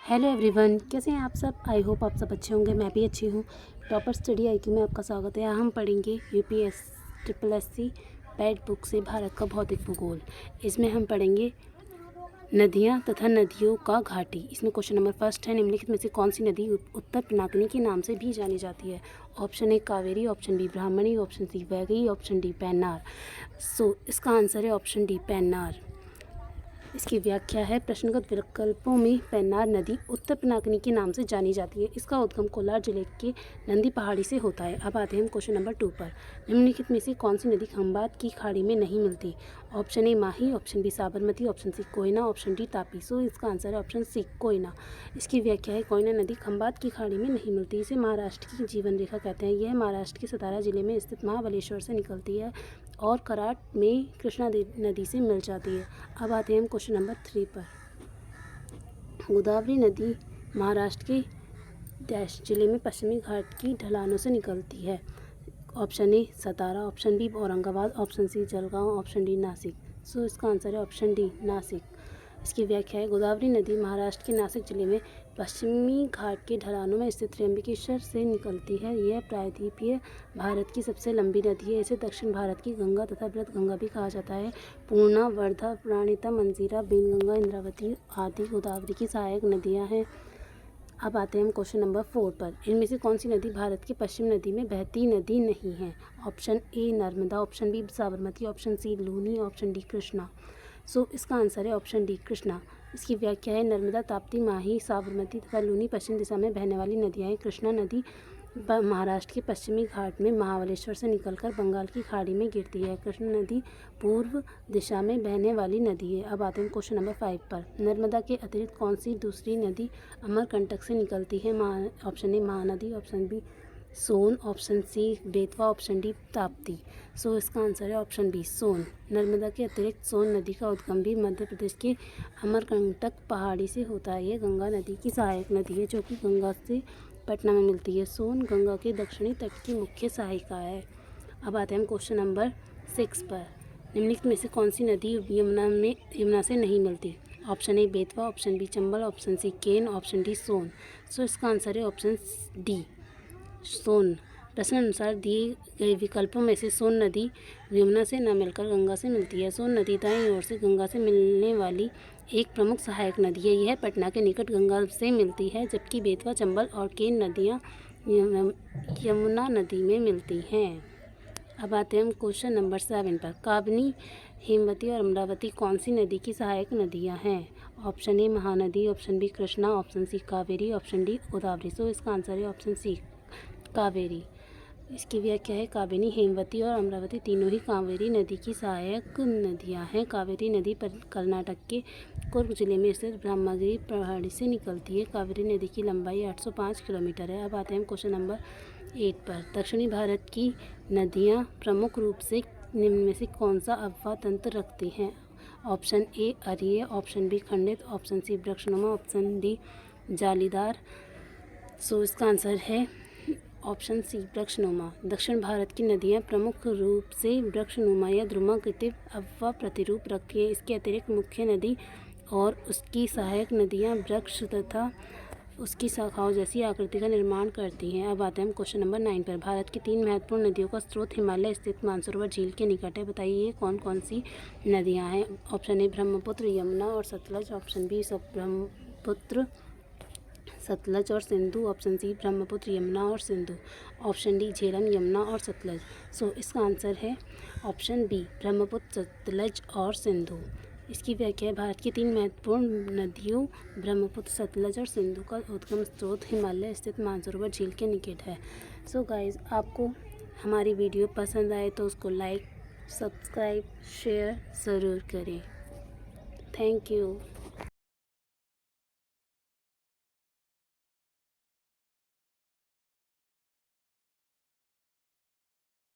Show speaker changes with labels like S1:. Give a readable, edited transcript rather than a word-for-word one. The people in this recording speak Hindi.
S1: हेलो एवरीवन, कैसे हैं आप सब। आई होप आप सब अच्छे होंगे। मैं भी अच्छी हूँ। टॉपर स्टडी आईक्यू में आपका स्वागत है। यहाँ हम पढ़ेंगे UPS triple SC pad book से भारत का भौतिक भूगोल। इसमें हम पढ़ेंगे नदियाँ तथा नदियों का घाटी। इसमें क्वेश्चन नंबर फर्स्ट है, निम्नलिखित में से कौन सी नदी उत्तर पिनाकिनी के नाम से भी जानी जाती है। Option A Kaveri, option B Brahmani, option C Vaigai, option D Pennar. So इसका आंसर है ऑप्शन डी पेन्नार। इसकी व्याख्या है, प्रश्नगत विकल्पों में पेन्नार नदी उत्तर पिनाकिनी के नाम से जानी जाती है। इसका उद्गम कोलार जिले के नंदी पहाड़ी से होता है। अब आते हैं हम क्वेश्चन नंबर 2 पर। निम्नलिखित में से कौन सी नदी खंबात की खाड़ी में नहीं मिलती। Option A Mahi, option B Sabarmati, option C Koyna, option D Tapi. So इसका आंसर है ऑप्शन सी कोयना। इसकी व्याख्या है, कोयना नदी खंबात की खाड़ी में नहीं मिलती। इसे महाराष्ट्र की जीवन रेखा कहते हैं। यह महाराष्ट्र के सतारा जिले में स्थित महाबलेश्वर से निकलती है और कराट में कृष्णा नदी से मिल जाती है। अब आते हैं हम क्वेश्चन नंबर 3 पर। गोदावरी नदी महाराष्ट्र के डैश जिले में पश्चिमी घाट की ढलानों से निकलती है। Option A Satara, option B Aurangabad, option C Jalgaon, option D Nashik. So इसका आंसर है ऑप्शन डी नासिक। इसकी व्याख्या है, गोदावरी नदी महाराष्ट्र के नासिक जिले में पश्चिमी घाट के ढलानों में स्थित त्र्यंबकेश्वर से निकलती है। यह प्रायद्वीपीय भारत की सबसे लंबी नदी है। इसे दक्षिण भारत की गंगा तथा व्रत गंगा भी कहा जाता है। पूर्णा, वर्धा, प्राणिता, मंजीरा, बेनगंगा, इंद्रावती आदि गोदावरी की सहायक नदियाँ हैं। अब आते हैं हम क्वेश्चन नंबर 4 पर। इनमें से कौन सी नदी भारत की पश्चिम नदी में बहती नदी नहीं है। Option A Narmada, option B Sabarmati, option C Luni, option D Krishna. So इसका आंसर है ऑप्शन डी कृष्णा। इसकी व्याख्या है, नर्मदा, ताप्ती, माही, साबरमती तथा लूनी पश्चिम दिशा में बहने वाली नदियाँ हैं। कृष्णा नदी महाराष्ट्र के पश्चिमी घाट में महाबलेश्वर से निकलकर बंगाल की खाड़ी में गिरती है। कृष्णा नदी पूर्व दिशा में बहने वाली नदी है। अब आते हैं क्वेश्चन नंबर 5 पर। नर्मदा के अतिरिक्त कौन सी दूसरी नदी अमरकंटक से निकलती है। Option A Mahanadi, option B Son, option C Betwa, option D Tapti. So इसका आंसर है ऑप्शन बी सोन। नर्मदा के अतिरिक्त सोन नदी का उद्गम भी मध्य प्रदेश के अमरकंटक पहाड़ी से होता है। यह गंगा नदी की सहायक नदी है, जो कि गंगा से पटना में मिलती है। सोन गंगा के दक्षिणी तट की मुख्य सहायिका है। अब आते हैं हम क्वेश्चन नंबर 6 पर। निम्नलिखित में से कौन सी नदी यमुना से नहीं मिलती। Option A Betwa, option B Chambal, option C Ken, option D Son. So इसका आंसर है ऑप्शन डी सोन। प्रश्नानुसार दिए गए विकल्पों में से सोन नदी यमुना से न मिलकर गंगा से मिलती है। सोन नदी दाईं ओर से गंगा से मिलने वाली एक प्रमुख सहायक नदी है। यह पटना के निकट गंगा से मिलती है, जबकि बेतवा, चंबल और केन नदियाँ यमुना नदी में मिलती हैं। अब आते हैं हम क्वेश्चन नंबर 7 पर। काबनी, हेमवती और अमरावती कौन सी नदी की सहायक नदियाँ हैं। Option A Mahanadi, option B Krishna, option C Kaveri, option D Godavari. So इसका आंसर है ऑप्शन सी कावेरी। इसकी व्याख्या है, काबिनी, हेमवती और अमरावती तीनों ही कावेरी नदी की सहायक नदियां हैं। कावेरी नदी पर कर्नाटक के कुर्ग जिले में स्थित ब्रह्मगिरी पहाड़ी से निकलती है। कावेरी नदी की लंबाई 805 किलोमीटर है। अब आते हैं क्वेश्चन नंबर 8 पर। दक्षिणी भारत की नदियां प्रमुख रूप से निम्न में से कौन सा अफवाह तंत्र रखती हैं। ऑप्शन ए अरीय, ऑप्शन बी खंडित, ऑप्शन सी वृक्षनुमा, ऑप्शन डी जालीदार। सो इसका आंसर है ऑप्शन सी वृक्षनुमा। दक्षिण भारत की नदियां प्रमुख रूप से वृक्षनुमा या ध्रुवाकृति अफवाह प्रतिरूप रखती हैं। इसके अतिरिक्त मुख्य नदी और उसकी सहायक नदियां वृक्ष तथा उसकी शाखाओं जैसी आकृति का निर्माण करती हैं। अब आते हैं हम क्वेश्चन नंबर 9 पर। भारत की 3 महत्वपूर्ण नदियों का स्रोत हिमालय स्थित मानसरोवर झील के निकट है। बताइए ये कौन कौन सी नदियाँ हैं। ऑप्शन ए ब्रह्मपुत्र, यमुना और सतलज, ऑप्शन बी ब्रह्मपुत्र, सतलज और सिंधु, ऑप्शन सी ब्रह्मपुत्र, यमुना और सिंधु, ऑप्शन डी झेलम, यमुना और सतलज। सो इसका आंसर है ऑप्शन बी ब्रह्मपुत्र, सतलज और सिंधु। इसकी व्याख्या है, भारत की 3 महत्वपूर्ण नदियों ब्रह्मपुत्र, सतलज और सिंधु का उद्गम स्रोत हिमालय स्थित मानसरोवर झील के निकट है। सो गाइज, आपको हमारी वीडियो पसंद आए तो उसको लाइक, सब्सक्राइब, शेयर ज़रूर करें। Thank you.